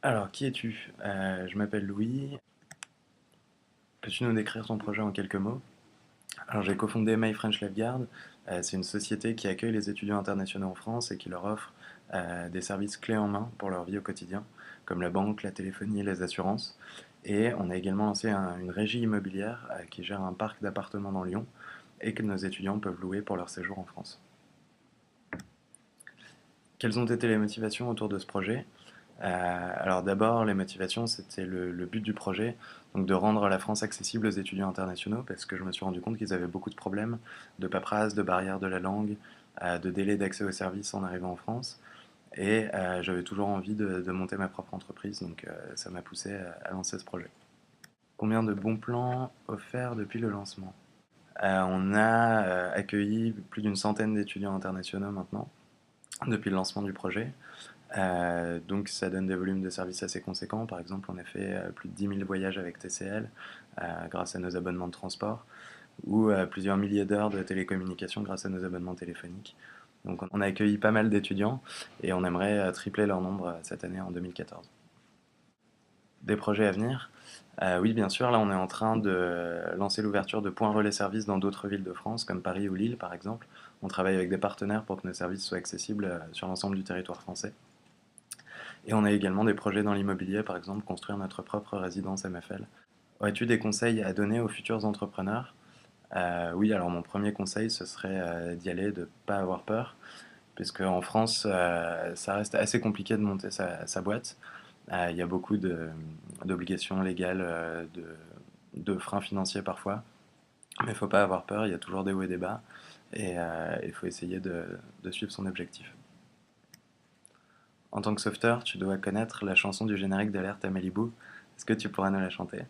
Alors, qui es-tu? Je m'appelle Louis. Peux-tu nous décrire ton projet en quelques mots? Alors, j'ai cofondé My French Lifeguard. C'est une société qui accueille les étudiants internationaux en France et qui leur offre des services clés en main pour leur vie au quotidien, comme la banque, la téléphonie, les assurances. Et on a également lancé une régie immobilière qui gère un parc d'appartements dans Lyon et que nos étudiants peuvent louer pour leur séjour en France. Quelles ont été les motivations autour de ce projet? Alors d'abord, les motivations, c'était le but du projet, donc de rendre la France accessible aux étudiants internationaux, parce que je me suis rendu compte qu'ils avaient beaucoup de problèmes de paperasse, de barrières de la langue, de délai d'accès aux services en arrivant en France. Et j'avais toujours envie de monter ma propre entreprise, donc ça m'a poussé à lancer ce projet. Combien de bons plans offerts depuis le lancement? On a accueilli plus d'une centaine d'étudiants internationaux maintenant, depuis le lancement du projet. Donc ça donne des volumes de services assez conséquents. Par exemple, on a fait plus de 10 000 voyages avec TCL grâce à nos abonnements de transport ou plusieurs milliers d'heures de télécommunications grâce à nos abonnements téléphoniques. Donc on a accueilli pas mal d'étudiants et on aimerait tripler leur nombre cette année en 2014. Des projets à venir? Oui, bien sûr. Là, on est en train de lancer l'ouverture de points relais services dans d'autres villes de France, comme Paris ou Lille, par exemple. On travaille avec des partenaires pour que nos services soient accessibles sur l'ensemble du territoire français. Et on a également des projets dans l'immobilier, par exemple construire notre propre résidence MFL. Aurais-tu des conseils à donner aux futurs entrepreneurs? Oui, alors mon premier conseil, ce serait d'y aller, de ne pas avoir peur, puisque en France, ça reste assez compliqué de monter sa boîte. Il y a beaucoup d'obligations légales, de freins financiers parfois, mais il ne faut pas avoir peur, il y a toujours des hauts et des bas, et il faut essayer de suivre son objectif. En tant que sauveteur, tu dois connaître la chanson du générique d'Alerte à Malibu. Est-ce que tu pourrais nous la chanter?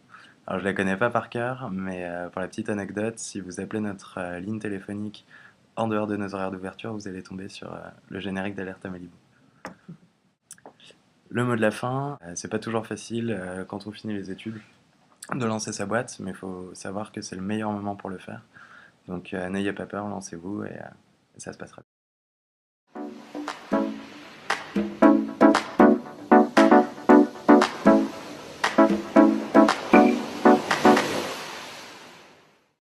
Alors, je la connais pas par cœur, mais pour la petite anecdote, si vous appelez notre ligne téléphonique en dehors de nos horaires d'ouverture, vous allez tomber sur le générique d'Alerte à Malibu. Le mot de la fin, c'est pas toujours facile quand on finit les études de lancer sa boîte, mais il faut savoir que c'est le meilleur moment pour le faire. Donc n'ayez pas peur, lancez-vous et ça se passera.